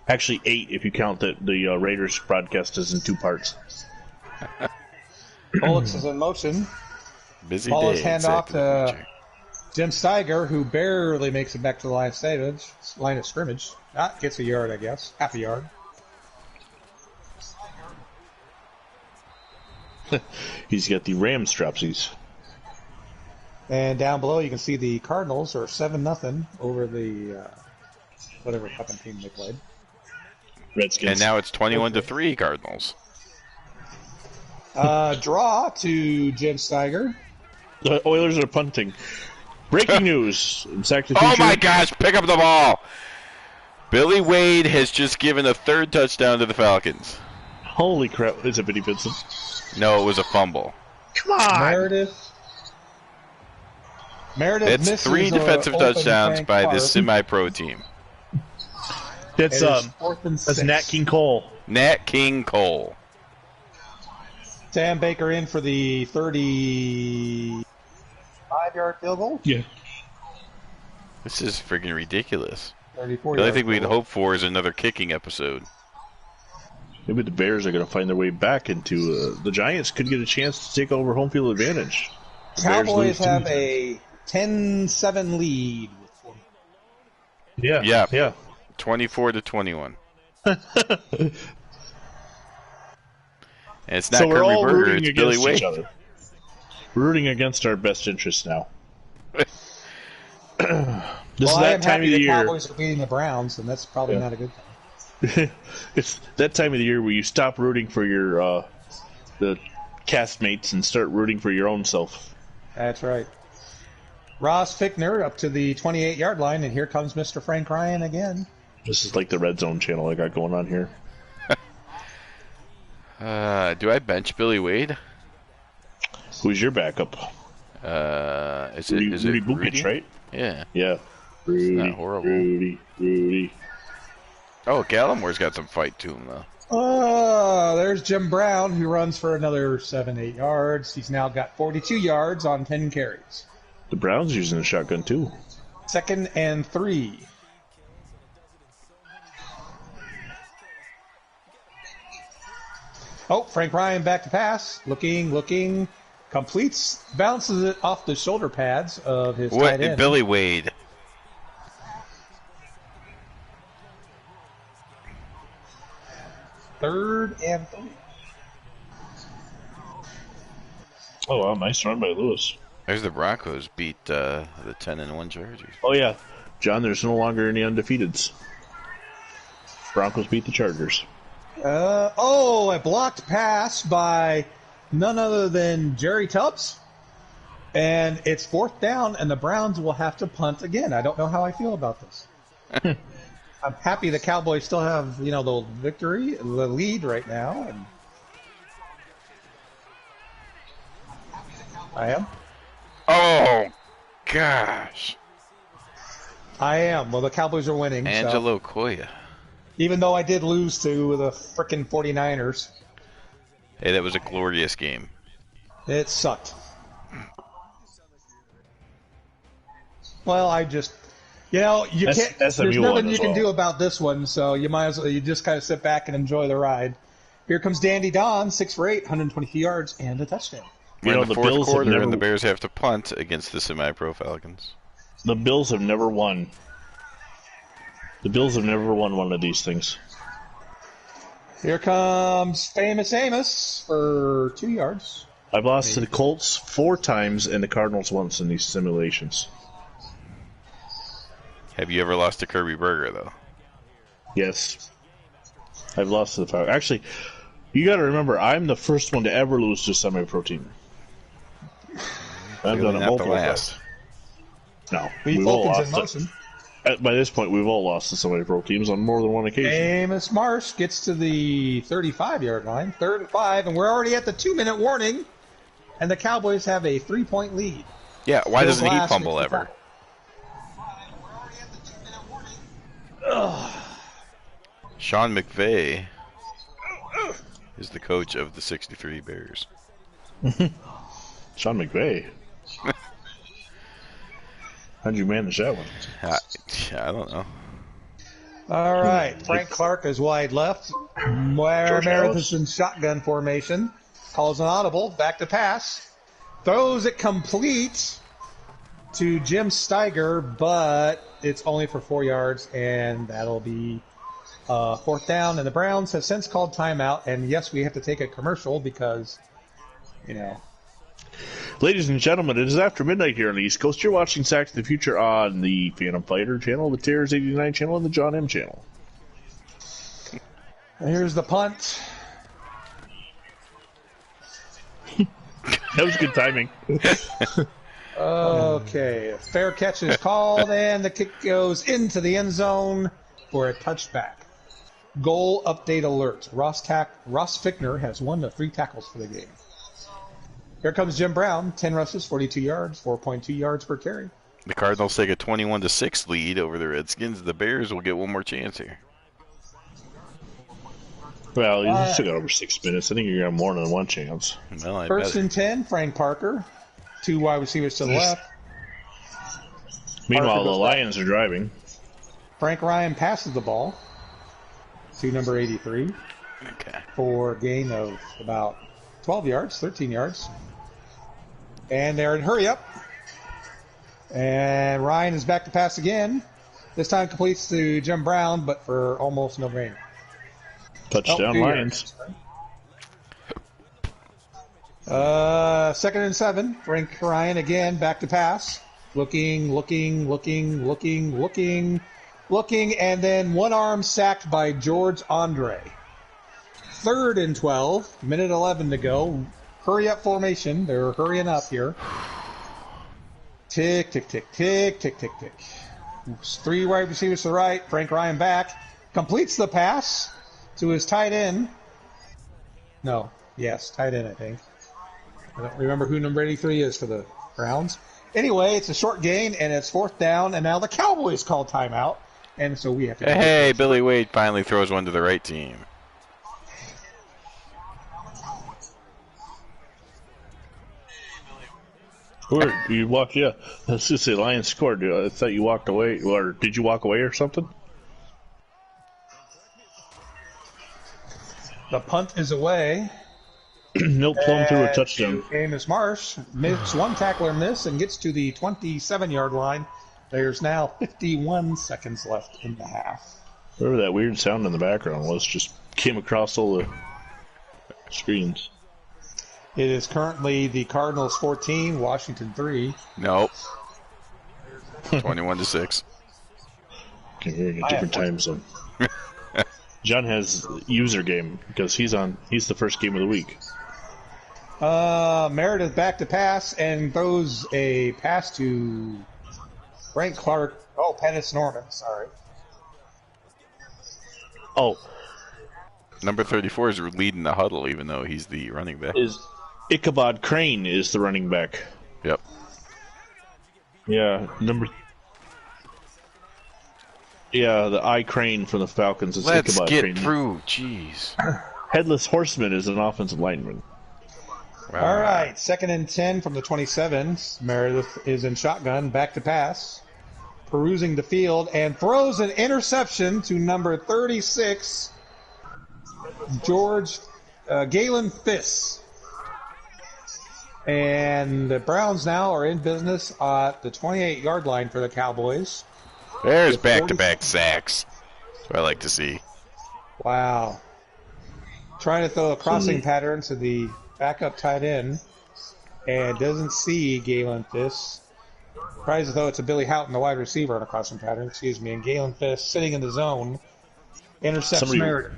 Actually, 8 if you count that the Raiders broadcast is in 2 parts. Bullocks is in motion. Busy Ball day. is hand off to Jim Steiger, who barely makes it back to the line of scrimmage. Gets a yard, I guess. Half a yard. He's got the Ram strapsies. And down below, you can see the Cardinals are 7-0 over the whatever fucking team they played. Redskins. And now it's 21-3 Cardinals. Draw to Jim Steiger. The Oilers are punting. Breaking news. Oh my gosh, pick up the ball. Billy Wade has just given a 3rd touchdown to the Falcons. Holy crap. Is it Vinny Vincent? No, it was a fumble. Come on. Meredith It's 3 defensive touchdowns by this semi-pro team. That's Nat King Cole. Nat King Cole. Sam Baker in for the 35-yard field goal. Yeah. This is friggin' ridiculous. The 34 only thing we'd hope for is another kicking episode. Maybe the Bears are going to find their way back into the Giants could get a chance to take over home field advantage. Cowboys have a 10-7 lead. Yeah. 24-21. And it's not so we're Kirby all Burger, rooting it's against Billy Wade. each other. We're rooting against our best interests now. This is that time of the year. Cowboys are beating the Browns, and that's probably not a good thing. It's that time of the year where you stop rooting for your the castmates and start rooting for your own self. That's right. Ross Fickner up to the 28-yard line, and here comes Mr. Frank Ryan again. This is like the Red Zone channel I got going on here. Do I bench Billy Wade? Who's your backup? Is it Rudy Bukic, Rudy? right? Yeah. Yeah. Rudy, not horrible. Rudy. Oh, Gallimore's got some fight to him, though. Oh, there's Jim Brown, who runs for another 7-8 yards. He's now got 42 yards on 10 carries. The Browns using a shotgun, too. 2nd and 3. Oh, Frank Ryan back to pass. Looking. Completes, bounces it off the shoulder pads of his tight end. Billy Wade. Third and 3. Oh, wow, nice run by Lewis. There's the Broncos beat the 10-1 Chargers. Oh, yeah. John, there's no longer any undefeateds. Broncos beat the Chargers. A blocked pass by none other than Jerry Tubbs. And it's 4th down, and the Browns will have to punt again. I don't know how I feel about this. I'm happy the Cowboys still have, the lead right now. And I am. Oh, gosh. I am. Well, the Cowboys are winning. Angelo So. Koya. Even though I did lose to the frickin' 49ers. Hey, that was a glorious game. It sucked. Well, I just, you can't. There's nothing you can do about this one, so you might as well. You just kind of sit back and enjoy the ride. Here comes Dandy Don, 6 for 8, 122 yards and a touchdown. We're in the fourth quarter, and the Bears have to punt against the semi-pro Falcons. The Bills have never won. The Bills have never won one of these things. Here comes Famous Amos for 2 yards. I've lost to the Colts 4 times and the Cardinals once in these simulations. Have you ever lost to Kirby Burger, though? Yes. I've lost to the Falcons. Actually, you got to remember, I'm the first one to ever lose to a semi-pro team. I've done it multiple times. No, we've all lost. By this point, we've all lost to semi-pro teams on more than one occasion. Amos Marsh gets to the 35-yard line, 3rd and 5, and we're already at the 2-minute warning, and the Cowboys have a 3-point lead. Yeah, why doesn't he fumble ever? Sean McVay is the coach of the 63 Bears. Sean McVay? How'd you manage that one? I don't know. All right, Frank Clark is wide left. Meredith is in shotgun formation. Calls an audible, back to pass. Throws it complete to Jim Steiger, but it's only for 4 yards, and that'll be 4th down. And the Browns have since called timeout, and yes, we have to take a commercial because, Ladies and gentlemen, it is after midnight here on the East Coast. You're watching Sack to the Future on the Phantom Fighter channel, the Terrors 89 channel, and the John M channel. Here's the punt. That was good timing. Okay, fair catch is called, and the kick goes into the end zone for a touchback. Goal update alert. Ross Fickner has 1 of 3 tackles for the game. Here comes Jim Brown, 10 rushes, 42 yards, 4.2 yards per carry. The Cardinals take a 21-6 lead over the Redskins. The Bears will get one more chance here. Well, you still got over 6 minutes. I think you're going to have more than one chance. Well, 1st and 10, Frank Parker. 2 wide receivers to the left. Meanwhile, the Lions are driving. Frank Ryan passes the ball to number 83 for a gain of about 12 yards, 13 yards. And they're in hurry up. And Ryan is back to pass again. This time completes to Jim Brown, but for almost no gain. Touchdown Lions. 2nd and 7. Frank Ryan again back to pass. Looking, and then one arm sacked by George Andre. 3rd and 12. Minute 11 to go. Hurry up formation. They're hurrying up here. Tick, tick, tick, tick, tick, tick, tick. 3 wide receivers to the right. Frank Ryan back. Completes the pass to his tight end. Tight end, I think. I don't remember who number 83 is for the Browns. Anyway, it's a short gain, and it's 4th down, and now the Cowboys call timeout, and so we have to... Hey, Billy Wade finally throws one to the right team. Where you walked? Yeah, let's just say Lions scored. I thought you walked away, or did you walk away or something? The punt is away. No plumb through a touchdown. Amos Marsh makes one tackler miss and gets to the 27-yard line. There's now 51 seconds left in the half. Whatever that weird sound in the background was, just came across all the screens. It is currently the Cardinals 14, Washington 3. Nope. 21-6. Okay, we're in a different time zone. John has user game because he's the first game of the week. Meredith back to pass and throws a pass to Frank Clark. Oh, Pettis Norman, sorry. Oh. Number 34 is leading the huddle, even though he's the running back. Is Ichabod Crane is the running back. Yep. Yeah, the I Crane from the Falcons is Let's Ichabod get Crane. through, jeez. Headless Horseman is an offensive lineman. All right, 2nd and 10 from the 27. Meredith is in shotgun, back to pass, perusing the field, and throws an interception to number 36, Galen Fiss. And the Browns now are in business at the 28-yard line for the Cowboys. There's back-to-back sacks. That's what I like to see. Wow. Trying to throw a crossing pattern to the backup tight end, and doesn't see Galen Fiss. Tries to throw it to Billy Houghton, the wide receiver, on a crossing pattern, and Galen Fiss sitting in the zone intercepts Meredith.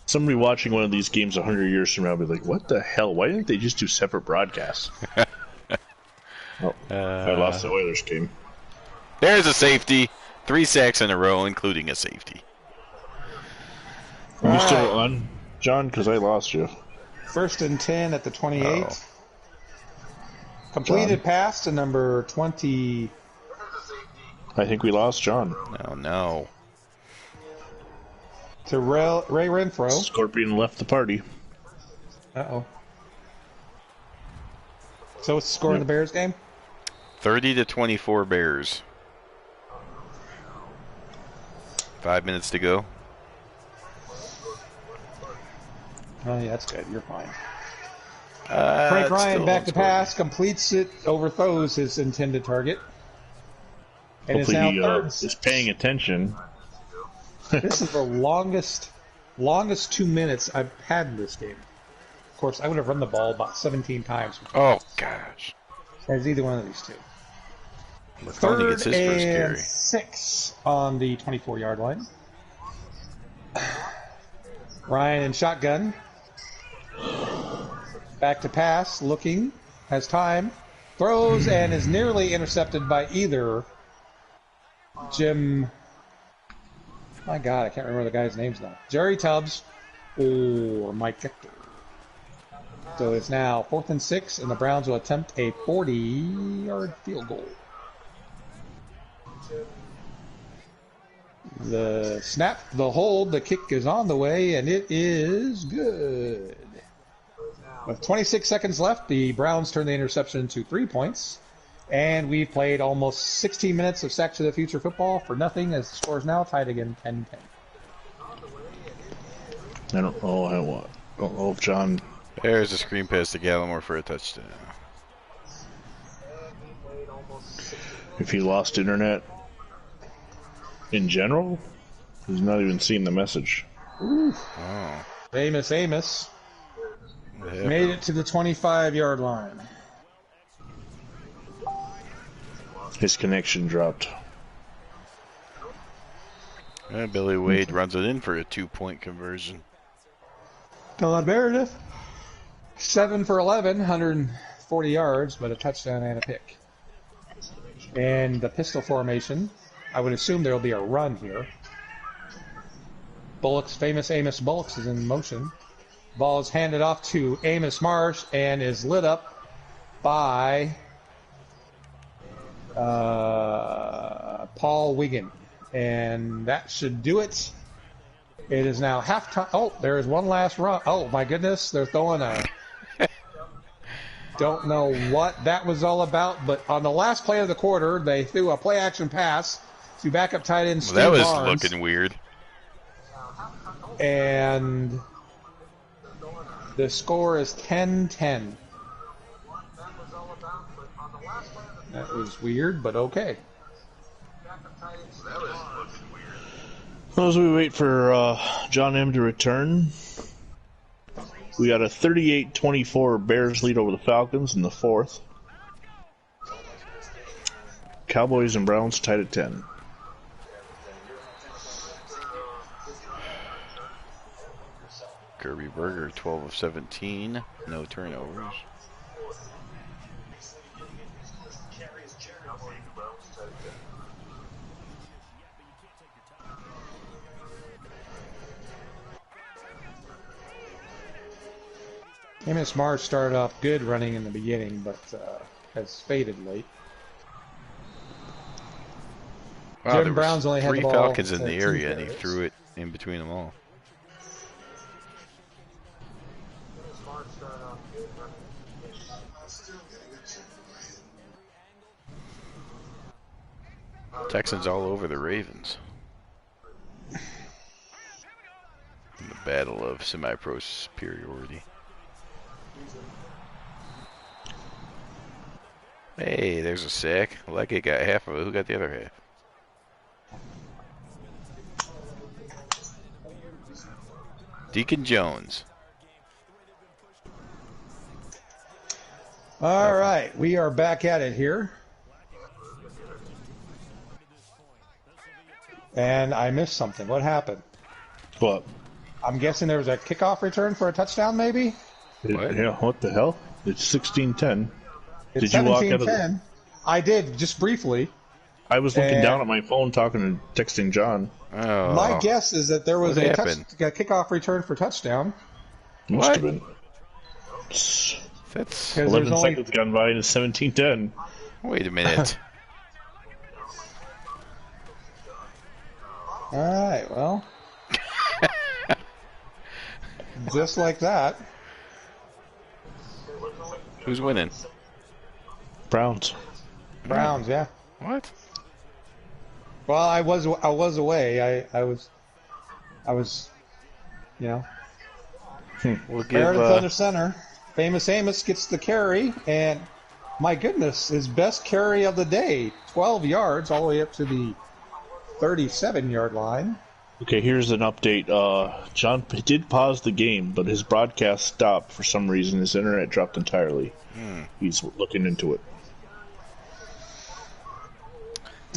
Somebody watching one of these games 100 years from now will be like, what the hell? Why didn't they just do separate broadcasts? I lost the Oilers game. There's a safety. 3 sacks in a row, including a safety. Are you still on, John? Because I lost you. 1st and 10 at the 28. Oh. Completed pass to number 20. I think we lost John. Oh, no. To Ray Renfro. Scorpion left the party. Uh-oh. So what's the score in the Bears game? 30-24 Bears. 5 minutes to go. Oh, yeah, that's good. You're fine. Frank Ryan back to pass, completes it, overthrows his intended target. And hopefully he is paying attention. This is the longest 2 minutes I've had in this game. Of course, I would have run the ball about 17 times. Oh, gosh. As either one of these two. Third gets his first carry. 6 on the 24-yard line. Ryan in shotgun. Back to pass, looking, has time, throws, and is nearly intercepted by either Jim... My God, I can't remember the guy's names now. Jerry Tubbs or Mike Victor. So it's now 4th and 6, and the Browns will attempt a 40-yard field goal. The snap, the hold, the kick is on the way, and it is good. With 26 seconds left, the Browns turn the interception to 3 points. And we've played almost 16 minutes of Sack to the Future football for nothing, as the score is now tied again 10-10. I don't know if John... There's a screen pass to Gallimore for a touchdown. If he lost internet in general, he's not even seeing the message. Ooh. Oh. Amos Yeah. made it to the 25-yard line. His connection dropped. And Billy Wade runs it in for a 2-point conversion. Don Meredith, 7 for 11, 140 yards, but a touchdown and a pick. And the pistol formation, I would assume there will be a run here. Famous Amos Bullocks is in motion. Ball is handed off to Amos Marsh and is lit up by Paul Wiggin. And that should do it. It is now halftime. Oh, there is one last run. Oh, my goodness. They're throwing a... Don't know what that was all about, but on the last play of the quarter, they threw a play-action pass to backup tight end Steve That was Barnes. looking weird. And the score is 10-10. That was weird, but okay. As we wait for John M. to return, we got a 38-24 Bears lead over the Falcons in the fourth. Cowboys and Browns tied at 10. Kirby Berger, 12 of 17, no turnovers. Amos Marsh started off good running in the beginning, but has faded late. Wow, Jim there Brown's only had three the ball Falcons in the 13 area, and he carries. threw it in between them all. Texans all over the Ravens. In the battle of semi-pro superiority. Hey, there's a sack. Leggett got half of it. Who got the other half? Deacon Jones. All right, we are back at it here. And I missed something. What happened? What? I'm guessing there was a kickoff return for a touchdown, maybe? What? Yeah, what the hell? It's 16-10. It's Did you walk out of 17-10. I did, just briefly. I was looking And- down at my phone talking and texting John. Oh. My guess is that there was What a happened? kickoff return for touchdown. Must What? have been. That's... 'Cause there's 11 only- seconds gone by and it's 17-10. Wait a minute. All right, well. Just like that. Who's winning? Browns. Browns, yeah. What? Well, I was away. I was, you know. We'll give... Meredith under center. Famous Amos gets the carry, and my goodness, his best carry of the day. 12 yards all the way up to the 37-yard line. Okay, here's an update. John did pause the game, but his broadcast stopped for some reason. His internet dropped entirely. He's looking into it.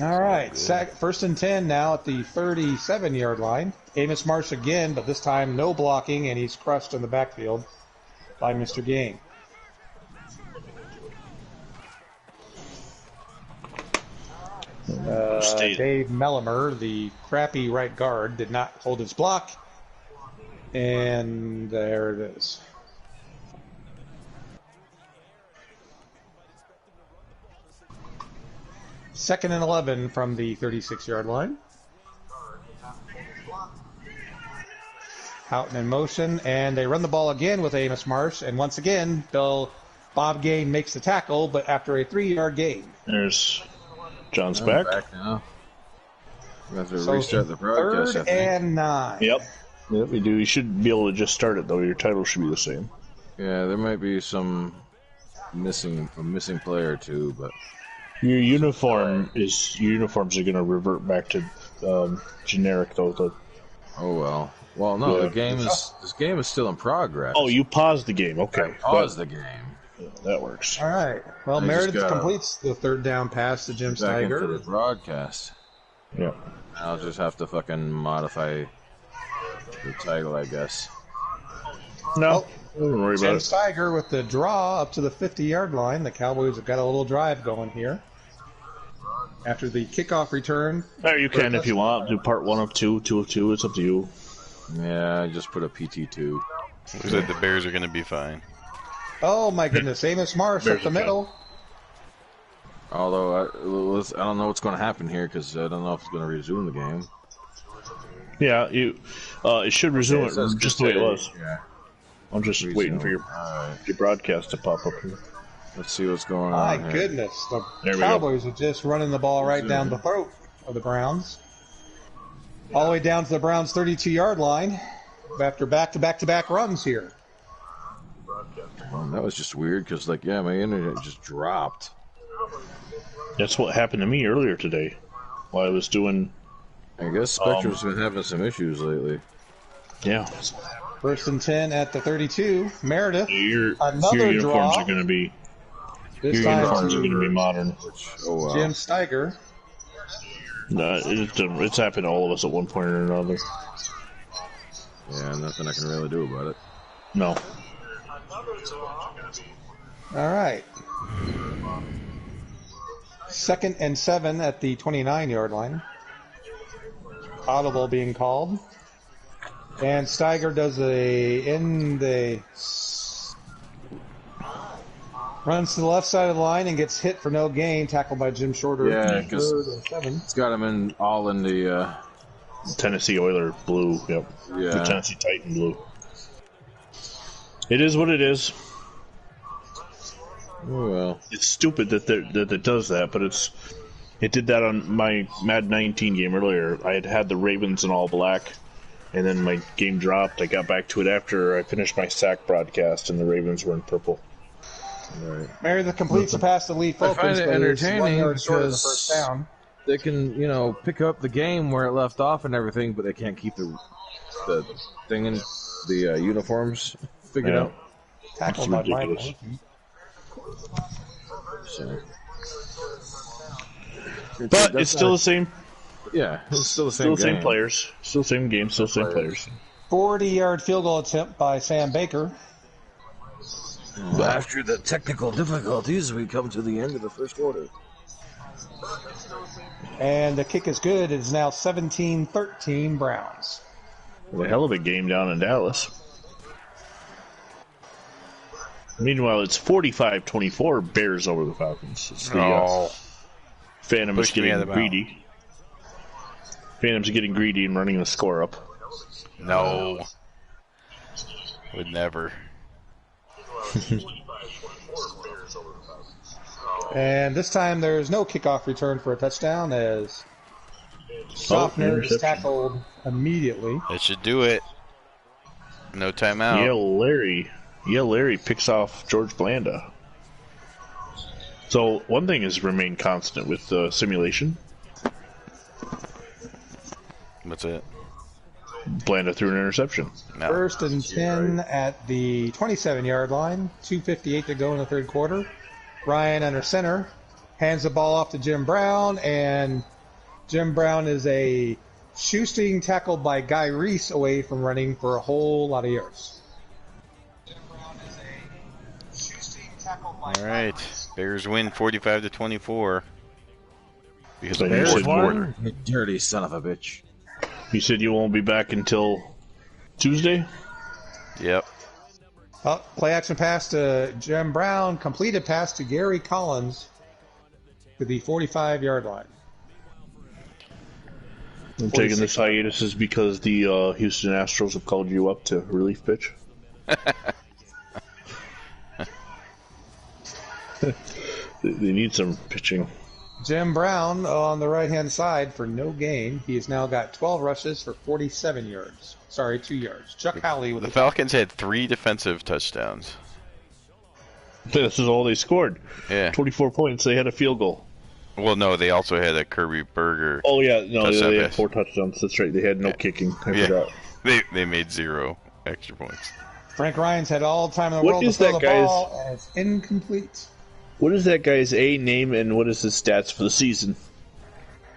All right, first and 10 now at the 37-yard line. Amos Marsh again, but this time no blocking, and he's crushed in the backfield by Mr. Game. Dave Mellimer, the crappy right guard, did not hold his block. And there it is. Second and 11 from the 36-yard line. Houghton in motion, and they run the ball again with Amos Marsh. And once again, Bob Gain makes the tackle, but after a 3-yard gain. There's John's I'm back. now. We have to So restart the broadcast. third and 9. Yep, we do. You should be able to just start it, though. Your title should be the same. Yeah, there might be some missing player or two, but Your uniforms are going to revert back to generic, though. oh well. Well, no, Yeah. this game is still in progress. Oh, you paused the game. Okay. Pause the game. That works. All right. Well, I just Meredith gotta completes the third down pass to Jim Back into the Steiger. broadcast. Yeah. I'll just have to fucking modify the title, I guess. No, don't worry Jim about it. Steiger with the draw up to the 50-yard line. The Cowboys have got a little drive going here. After the kickoff return. Or you can if you want. Do part 1 of 2, 2 of 2. It's up to you. Yeah, I just put a PT2. Who said the Bears are going to be fine? Oh, my goodness. Amos Marsh Bears up the are fine. middle. Although I don't know what's going to happen here because I don't know if it's going to resume the game. Yeah, it should resume it just the way it was. Yeah. I'm just waiting for your broadcast to pop up here. Let's see what's going on. My here. goodness, the There we Cowboys are just running the ball right down the throat of the Browns. All the way down to the Browns' 32-yard line after back-to-back runs here. Well, that was just weird because, like, yeah, my internet just dropped. That's what happened to me earlier today while I was doing... I guess Spectrum's been having some issues lately. Yeah. First and 10 at the 32. Meredith, Your another uniforms draw. are going to be... This Your time uniforms are going to be modern. Oh, wow. Jim Steiger. No, it's happened to all of us at one point or another. Yeah, nothing I can really do about it. No. All right. Second and 7 at the 29-yard line. Audible being called. And Steiger does runs to the left side of the line and gets hit for no gain, tackled by Jim Shorter. Yeah, because third and 7. it's got him all in the... Tennessee Oiler blue, yep. Yeah. The Tennessee Titan blue. It is what it is. Oh, well. It's stupid that it does that, but it did that on my Madden 19 game earlier. I had the Ravens in all black, and then my game dropped. I got back to it after I finished my sack broadcast, and the Ravens were in purple. Right. Meredith completes the pass to Lee Focus. I find it entertaining short of the because first down. they can, pick up the game where it left off and everything, but they can't keep the thing in the uniforms figured out. Tackled It's by ridiculous. Mike. So. But it's still the same. Yeah, it's still the Still same the same game. players. Still the same game. Still the same players. 40-yard field goal attempt by Sam Baker. After the technical difficulties, we come to the end of the first quarter. And the kick is good. It is now 17-13 Browns. A hell of a game down in Dallas. Meanwhile, it's 45-24 Bears over the Falcons. It's the Phantom is Pushed me out getting of the greedy. Phantom's getting greedy and running the score up. No. Would never. And this time there's no kickoff return for a touchdown as Sofner is interception. tackled immediately. That should do it. No timeout. Yeah, Larry picks off George Blanda. So one thing has remained constant with simulation. What's it? Blanda threw an interception. No. First and 10 at the 27-yard line. 2:58 to go in the third quarter. Ryan under center hands the ball off to Jim Brown, and Jim Brown is a shoestring tackled by Guy Reese away from running for a whole lot of yards. All right. Bears win 45-24. Because So of you the said fourth more. quarter. You dirty son of a bitch. You said you won't be back until Tuesday? Yep. Play action pass to Jim Brown. Completed pass to Gary Collins to the 45-yard line. I'm taking this hiatus is because the Houston Astros have called you up to relief pitch. They need some pitching. Jim Brown on the right-hand side for no gain. He's now got 12 rushes for 47 yards. Sorry, 2 yards. Chuck Howley with The Falcons had 3 defensive touchdowns. This is all they scored. Yeah. 24 points. They had a field goal. Well, no, they also had a Kirby Burger. Oh, yeah. No, Touchdown they had pass. 4 touchdowns. That's right. They had no kicking. I Yeah. forgot. They made 0 extra points. Frank Ryan's had all the time in the What world to is throw that the guy's- ball, and it's incomplete. What is that guy's A name and what is his stats for the season?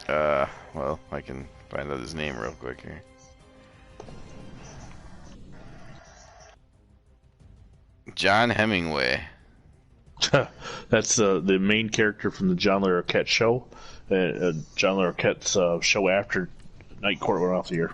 Well, I can find out his name real quick here. John Hemingway. That's the main character from the John Larroquette show. John Larroquette's show after Night Court went off the air.